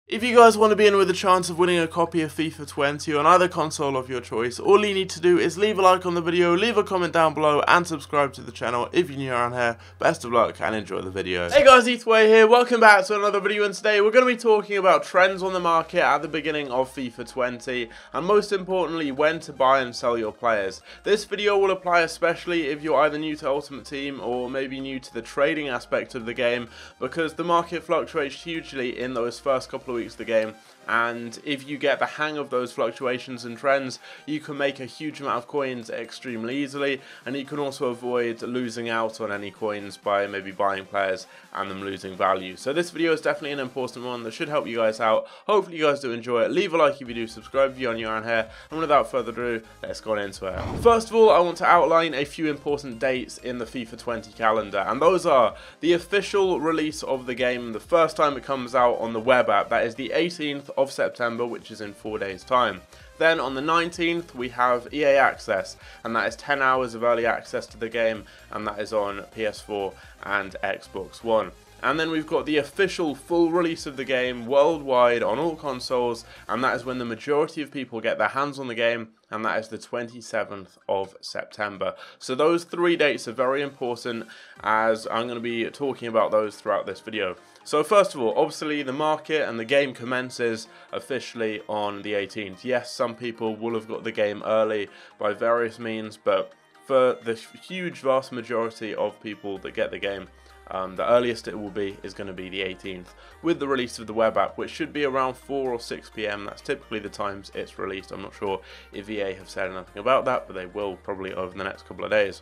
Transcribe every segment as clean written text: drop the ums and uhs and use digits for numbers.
If you guys want to be in with a chance of winning a copy of FIFA 20 on either console of your choice, all you need to do is leave a like on the video, leave a comment down below, and subscribe to the channel if you're new around here. Best of luck and enjoy the video. Hey guys, Etherway here, welcome back to another video, and today we're going to be talking about trends on the market at the beginning of FIFA 20, and most importantly, when to buy and sell your players. This video will apply especially if you're either new to Ultimate Team or maybe new to the trading aspect of the game, because the market fluctuates hugely in those first couple of weeks of the game, and if you get the hang of those fluctuations and trends, you can make a huge amount of coins extremely easily, and you can also avoid losing out on any coins by maybe buying players and them losing value. So this video is definitely an important one that should help you guys out. Hopefully you guys do enjoy it. Leave a like if you do, subscribe if you're new around here, and without further ado, let's go on into it. First of all, I want to outline a few important dates in the FIFA 20 calendar, and those are the official release of the game, the first time it comes out on the web app. That is the 18th of September, which is in 4 days time. Then on the 19th we have EA Access, and that is 10 hours of early access to the game, and that is on PS4 and Xbox One. And then we've got the official full release of the game worldwide on all consoles, and that is when the majority of people get their hands on the game, and that is the 27th of September. So those 3 dates are very important, as I'm going to be talking about those throughout this video. So first of all, obviously the market and the game commences officially on the 18th. Yes, some people will have got the game early by various means, but for the huge vast majority of people that get the game, the earliest it will be is going to be the 18th, with the release of the web app, which should be around 4 or 6 PM. That's typically the times it's released. I'm not sure if EA have said anything about that, but they will probably over the next couple of days.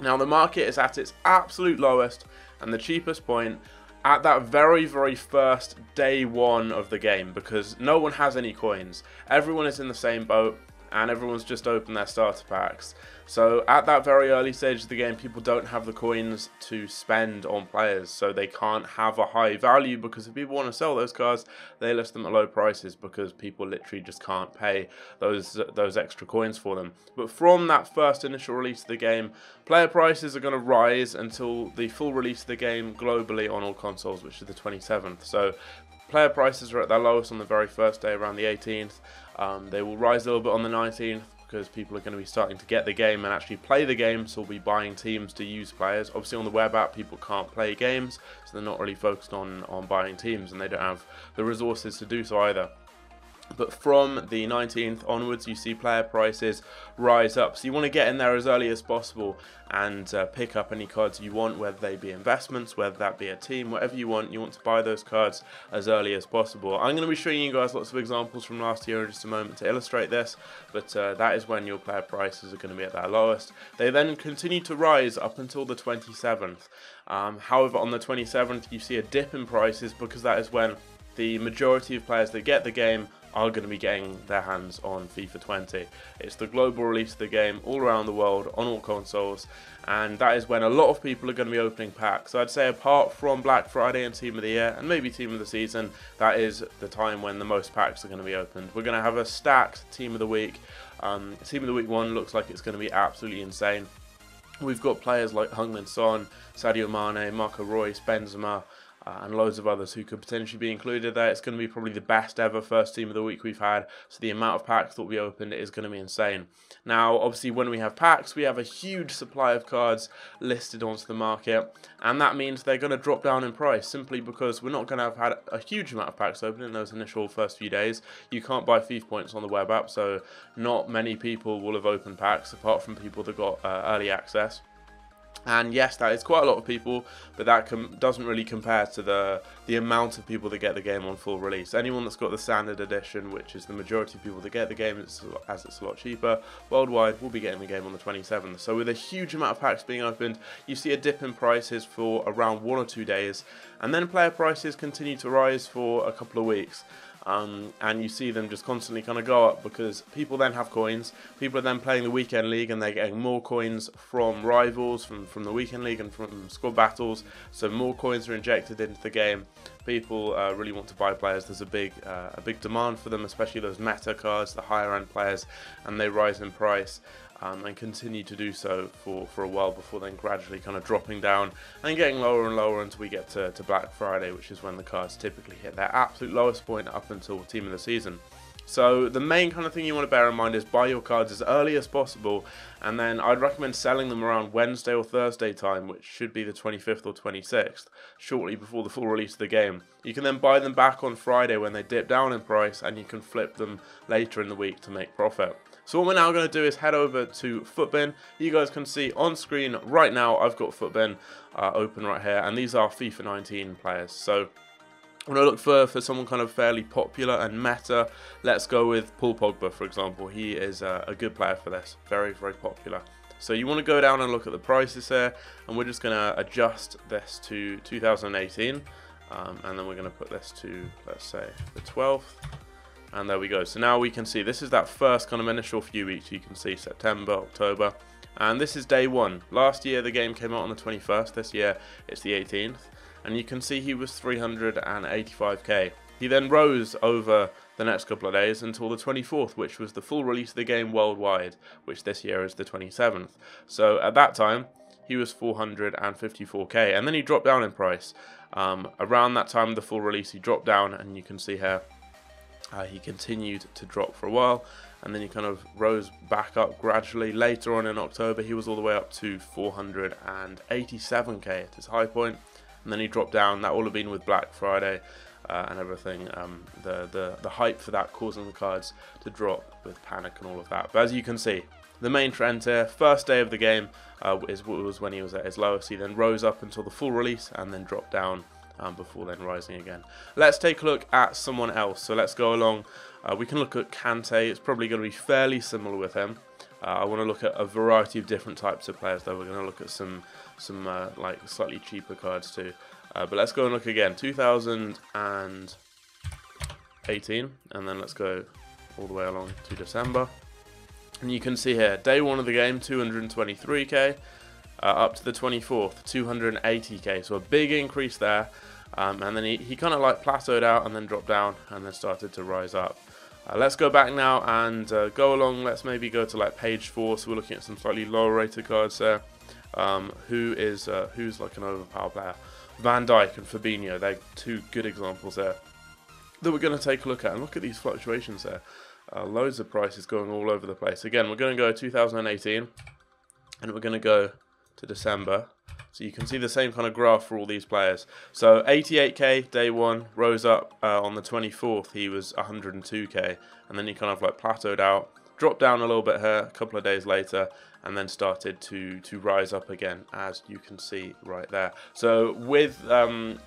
Now the market is at its absolute lowest and the cheapest point at that very first day one of the game, because no one has any coins. Everyone is in the same boat, and everyone's just opened their starter packs. So at that very early stage of the game, people don't have the coins to spend on players, so they can't have a high value, because if people want to sell those cards, they list them at low prices because people literally just can't pay those extra coins for them. But from that first initial release of the game, player prices are going to rise until the full release of the game globally on all consoles, which is the 27th. So player prices are at their lowest on the very first day, around the 18th. They will rise a little bit on the 19th because people are going to be starting to get the game and actually play the game, so we'll be buying teams to use players. Obviously on the web app people can't play games, so they're not really focused on buying teams, and they don't have the resources to do so either. But from the 19th onwards, you see player prices rise up. So you want to get in there as early as possible and pick up any cards you want, whether they be investments, whether that be a team, whatever you want to buy those cards as early as possible. I'm going to be showing you guys lots of examples from last year in just a moment to illustrate this, but that is when your player prices are going to be at their lowest. They then continue to rise up until the 27th. However, on the 27th you see a dip in prices, because that is when the majority of players that get the game are going to be getting their hands on FIFA 20. It's the global release of the game all around the world on all consoles, and that is when a lot of people are going to be opening packs. So I'd say apart from Black Friday and Team of the Year and maybe Team of the Season, that is the time when the most packs are going to be opened. We're going to have a stacked Team of the Week. Team of the Week 1 looks like it's going to be absolutely insane. We've got players like Heung-min Son, Sadio Mane, Marco Reus, Benzema, and loads of others who could potentially be included there. It's going to be probably the best ever first Team of the Week we've had, so the amount of packs that we opened is going to be insane. Now obviously when we have packs, we have a huge supply of cards listed onto the market, and that means they're going to drop down in price, simply because we're not going to have had a huge amount of packs open in those initial first few days. You can't buy FIFA points on the web app, so not many people will have opened packs apart from people that got early access. And yes, that is quite a lot of people, but that doesn't really compare to the amount of people that get the game on full release. Anyone that's got the standard edition, which is the majority of people that get the game, as it's a lot cheaper worldwide, will be getting the game on the 27th. So with a huge amount of packs being opened, you see a dip in prices for around 1 or 2 days, and then player prices continue to rise for a couple of weeks. And you see them just constantly kind of go up, because people then have coins, people are then playing the weekend league and they're getting more coins from rivals, from the weekend league and from squad battles, so more coins are injected into the game. People really want to buy players. There's a big demand for them, especially those meta cards, the higher end players, and they rise in price. and continue to do so for a while before then gradually kind of dropping down and getting lower and lower until we get to Black Friday, which is when the cards typically hit their absolute lowest point up until Team of the Season. So the main kind of thing you want to bear in mind is buy your cards as early as possible, and then I'd recommend selling them around Wednesday or Thursday time, which should be the 25th or 26th, shortly before the full release of the game. You can then buy them back on Friday when they dip down in price, and you can flip them later in the week to make profit. So what we're now going to do is head over to FootBin. You guys can see on screen right now I've got FootBin open right here, and these are FIFA 19 players. So when I look for someone kind of fairly popular and meta, let's go with Paul Pogba, for example. He is a good player for this, very, very popular. So you want to go down and look at the prices here, and we're just going to adjust this to 2018, and then we're going to put this to, let's say, the 12th, and there we go. So now we can see this is that first kind of initial few weeks. You can see September, October, and this is day one. Last year the game came out on the 21st, this year it's the 18th. And you can see he was 385k. He then rose over the next couple of days until the 24th, which was the full release of the game worldwide, which this year is the 27th. So at that time, he was 454k, and then he dropped down in price. Around that time of the full release, he dropped down, and you can see here, he continued to drop for a while, and then he kind of rose back up gradually. Later on in October, he was all the way up to 487k at his high point. And then he dropped down. That will have been with Black Friday and everything. The hype for that causing the cards to drop with panic and all of that. But as you can see, the main trend here, first day of the game was when he was at his lowest. He then rose up until the full release and then dropped down before then rising again. Let's take a look at someone else. So let's go along. We can look at Kante. It's probably going to be fairly similar with him. I want to look at a variety of different types of players, though. We're going to look at some like slightly cheaper cards too. But let's go and look again. 2018, and then let's go all the way along to December. And you can see here, day one of the game, 223k, up to the 24th, 280k. So a big increase there. And then he kind of like plateaued out and then dropped down and then started to rise up. Let's go back now and go along. Let's maybe go to like page 4. So we're looking at some slightly lower rated cards there. Who's like an overpower player? Van Dijk and Fabinho. They're two good examples there that we're going to take a look at. And look at these fluctuations there. Loads of prices going all over the place. Again, we're going to go 2018, and we're going to go to December. So you can see the same kind of graph for all these players. So 88k day one, rose up on the 24th. He was 102k, and then he kind of like plateaued out, dropped down a little bit here a couple of days later, and then started to rise up again, as you can see right there. So with FIFA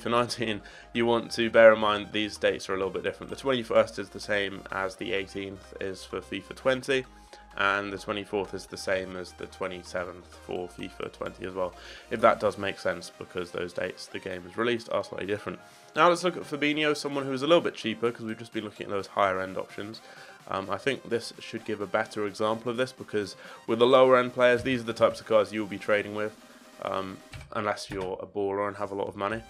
19, you want to bear in mind these dates are a little bit different. The 21st is the same as the 18th is for FIFA 20. And the 24th is the same as the 27th for FIFA 20 as well, if that does make sense, because those dates the game is released are slightly different. Now let's look at Fabinho, someone who's a little bit cheaper, because we've just been looking at those higher end options. I think this should give a better example of this, because with the lower end players, these are the types of cards you'll be trading with, unless you're a baller and have a lot of money.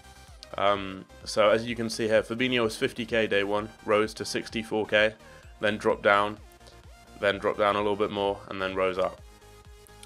So as you can see here, Fabinho was 50k day one, rose to 64k, then dropped down a little bit more, and then rose up.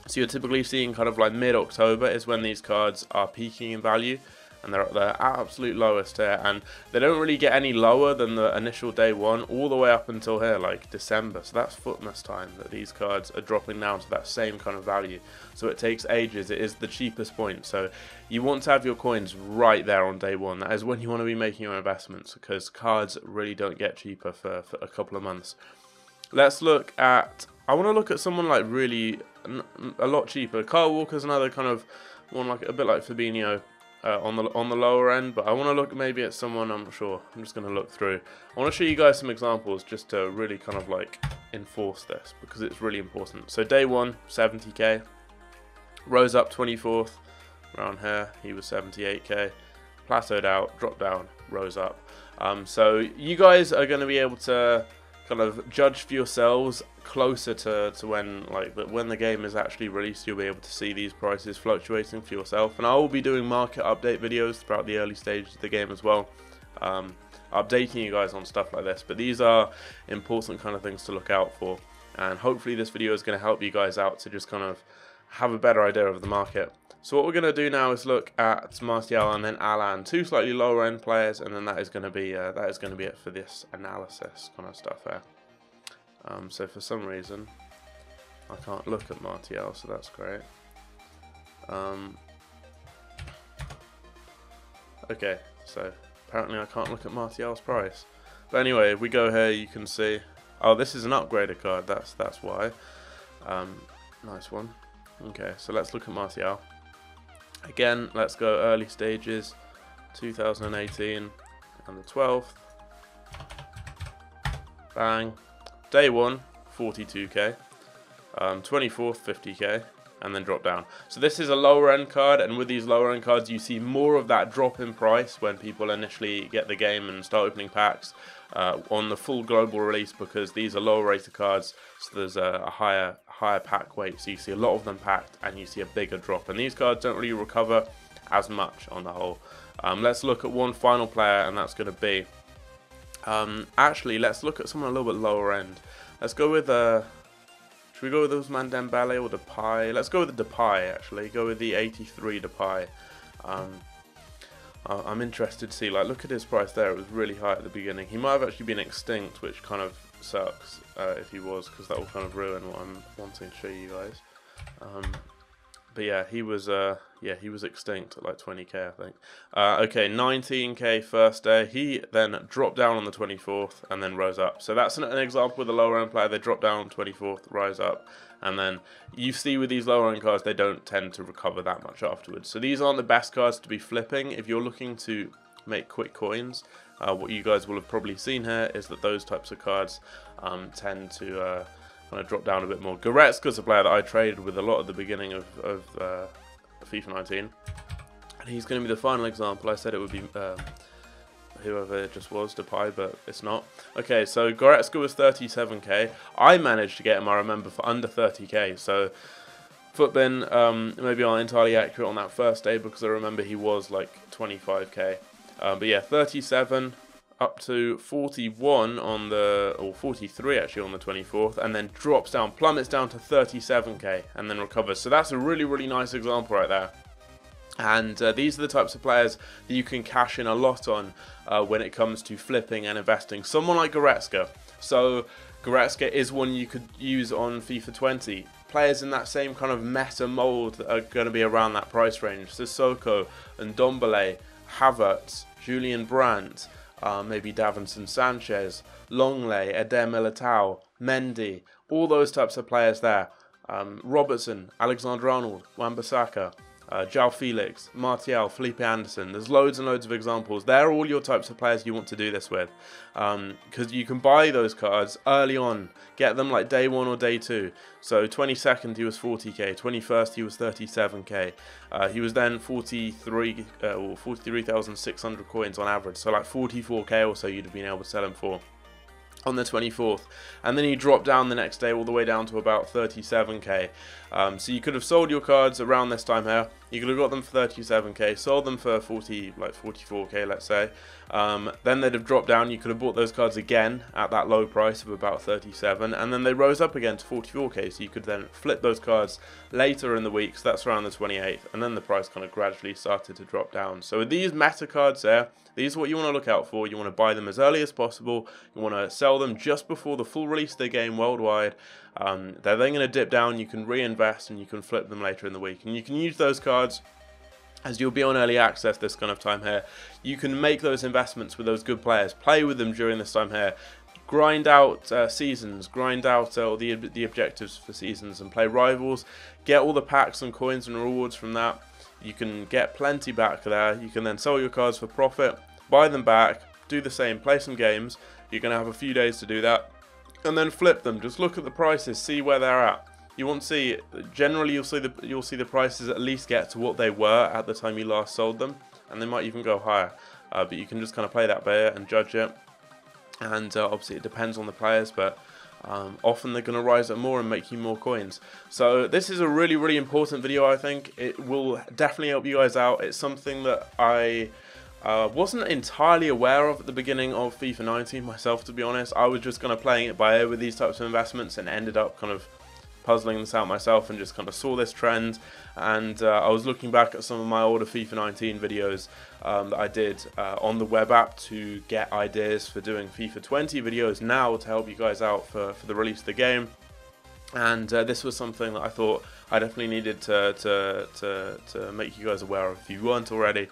So you're typically seeing kind of like mid-October is when these cards are peaking in value, and they're at their absolute lowest here, and they don't really get any lower than the initial day one all the way up until here, like December. So that's Footmas time that these cards are dropping down to that same kind of value. So it takes ages. It is the cheapest point. So you want to have your coins right there on day one. That is when you want to be making your investments, because cards really don't get cheaper for a couple of months. Let's look at, I want to look at someone like really a lot cheaper. Kyle Walker's another kind of one, like a bit like Fabinho on the lower end, but I want to look maybe at someone, I'm not sure. I'm just going to look through. I want to show you guys some examples just to really kind of like enforce this, because it's really important. So day one, 70k, rose up 24th, around here, he was 78k, plateaued out, dropped down, rose up. So you guys are going to be able to kind of judge for yourselves closer to when the game is actually released. You'll be able to see these prices fluctuating for yourself, and I will be doing market update videos throughout the early stages of the game as well, updating you guys on stuff like this. But these are important kind of things to look out for. and hopefully this video is going to help you guys out to just kind of have a better idea of the market. So what we're going to do now is look at Martial and then Alan, two slightly lower end players, and then that is going to be it for this analysis kind of stuff here. So for some reason I can't look at Martial, so that's great. Okay, so apparently I can't look at Martial's price. But anyway, if we go here, you can see. Oh, this is an upgraded card. That's why. Nice one. Okay, so let's look at Martial. Again, let's go early stages. 2018 and the 12th. Bang. Day 1, 42k. 24th, 50k. And then drop down. So this is a lower end card, and with these lower end cards you see more of that drop in price when people initially get the game and start opening packs on the full global release, because these are lower rated cards, so there's a higher pack weight, so you see a lot of them packed and you see a bigger drop, and these cards don't really recover as much on the whole. Let's look at one final player, and that's going to be actually let's look at someone a little bit lower end. Let's go with should we go with Ousmane Dembele or Depay? Let's go with the Depay, actually. Go with the 83 Depay. I'm interested to see, like, look at his price there. It was really high at the beginning. He might have actually been extinct, which kind of sucks if he was, because that will kind of ruin what I'm wanting to show you guys. But yeah, he was extinct at like 20k, I think. Okay, 19k first day. He then dropped down on the 24th and then rose up. So that's an example with a lower end player. They drop down on 24th, rise up, and then you see with these lower end cards, they don't tend to recover that much afterwards. So these aren't the best cards to be flipping if you're looking to make quick coins. What you guys will have probably seen here is that those types of cards tend to kind of drop down a bit more. Guerette Scott's a player that I traded with a lot at the beginning of FIFA 19, and he's going to be the final example. I said it would be whoever it just was, Depay, but it's not. Okay, so Guerette Scott was 37k. I managed to get him, I remember, for under 30k. So FootBin maybe aren't entirely accurate on that first day, because I remember he was like 25k. But yeah, 37 up to 41 on the, or 43 actually on the 24th, and then drops down, plummets down to 37k, and then recovers. So that's a really nice example right there. And these are the types of players that you can cash in a lot on when it comes to flipping and investing. Someone like Guerette Scott. So Guerette Scott is one you could use on FIFA 20. Players in that same kind of meta mold that are going to be around that price range. Sissoko and Ndombele, Havertz, Julian Brandt, maybe Davinson Sanchez, Longley, Eder Militao, Mendy, all those types of players there. Robertson, Alexander-Arnold, Wan-Bissaka, João Felix, Martial, Felipe Anderson. There's loads and loads of examples. They're all your types of players you want to do this with, because you can buy those cards early on, get them like day 1 or day 2. So 22nd he was 40k, 21st he was 37k. He was then 43,600 coins on average, so like 44k or so you'd have been able to sell him for on the 24th, and then he dropped down the next day all the way down to about 37k. So you could have sold your cards around this time here. You could have got them for 37k, sold them for 44k, let's say. Then they'd have dropped down. You could have bought those cards again at that low price of about 37, and then they rose up again to 44k. So you could then flip those cards later in the week. So that's around the 28th, and then the price kind of gradually started to drop down. So with these meta cards there, these are what you want to look out for. You want to buy them as early as possible. You want to sell them just before the full release of the game worldwide. They're then going to dip down. You can reinvest and you can flip them later in the week. And you can use those cards, as you'll be on early access this kind of time here. You can make those investments with those good players. Play with them during this time here. Grind out seasons, grind out all the objectives for seasons, and play rivals. Get all the packs and coins and rewards from that. You can get plenty back there. You can then sell your cards for profit, buy them back, do the same, play some games. You're going to have a few days to do that, and then flip them. Just look at the prices, see where they're at. You won't see, generally you'll see the prices at least get to what they were at the time you last sold them, and they might even go higher. But you can just kind of play that by ear and judge it. And obviously it depends on the players, but often they're going to rise up more and make you more coins. So this is a really important video. I think it will definitely help you guys out. It's something that I wasn't entirely aware of at the beginning of FIFA 19 myself, to be honest. I was just kind of playing it by ear with these types of investments and ended up kind of puzzling this out myself and just kind of saw this trend. And I was looking back at some of my older FIFA 19 videos that I did on the web app to get ideas for doing FIFA 20 videos now to help you guys out for the release of the game. And this was something that I thought I definitely needed to make you guys aware of if you weren't already.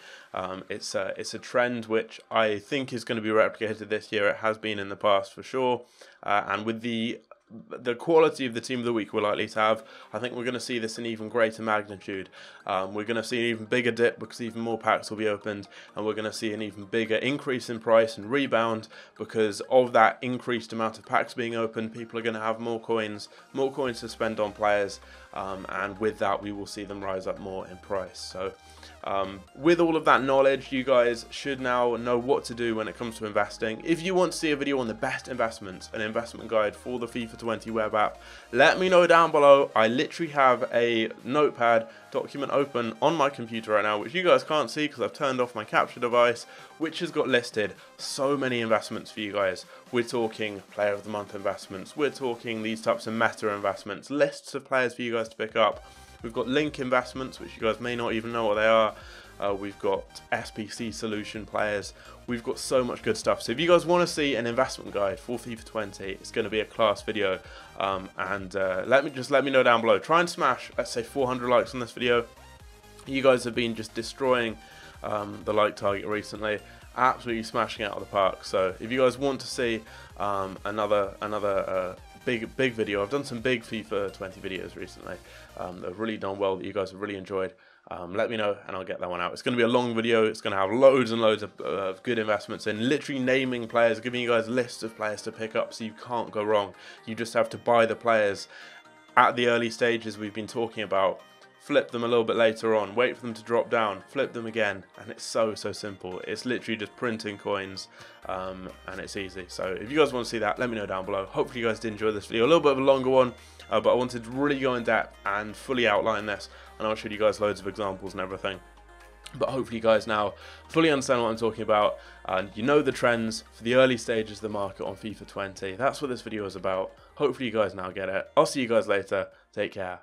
It's a trend which I think is going to be replicated this year. It has been in the past for sure, and with the quality of the team of the week we're likely to have, I think we're going to see this in even greater magnitude. We're going to see an even bigger dip because even more packs will be opened, and we're going to see an even bigger increase in price and rebound because of that increased amount of packs being opened. People are going to have more coins to spend on players, and with that we will see them rise up more in price. So with all of that knowledge, you guys should now know what to do when it comes to investing. If you want to see a video on the best investments, an investment guide for the FIFA 20 web app, let me know down below. I literally have a notepad document open on my computer right now, which you guys can't see because I've turned off my capture device, which has got listed so many investments for you guys. We're talking player of the month investments, we're talking these types of meta investments, lists of players for you guys to pick up. We've got link investments, which you guys may not even know what they are. We've got SPC solution players. We've got so much good stuff. So if you guys want to see an investment guide for FIFA 20, it's going to be a class video. Let me know down below. Try and smash, let's say, 400 likes on this video. You guys have been just destroying the like target recently, absolutely smashing it out of the park. So if you guys want to see another big video, I've done some big FIFA 20 videos recently that have really done well, that you guys have really enjoyed. Let me know and I'll get that one out. It's going to be a long video. It's going to have loads and loads of good investments in, literally naming players, giving you guys lists of players to pick up so you can't go wrong. You just have to buy the players at the early stages we've been talking about, flip them a little bit later on, wait for them to drop down, flip them again, and it's so simple. It's literally just printing coins, and it's easy. So if you guys want to see that, let me know down below. Hopefully you guys did enjoy this video, a little bit of a longer one, but I wanted to really go in depth and fully outline this, and I'll show you guys loads of examples and everything. But hopefully you guys now fully understand what I'm talking about, and you know the trends for the early stages of the market on FIFA 20. That's what this video is about. Hopefully you guys now get it. I'll see you guys later. Take care.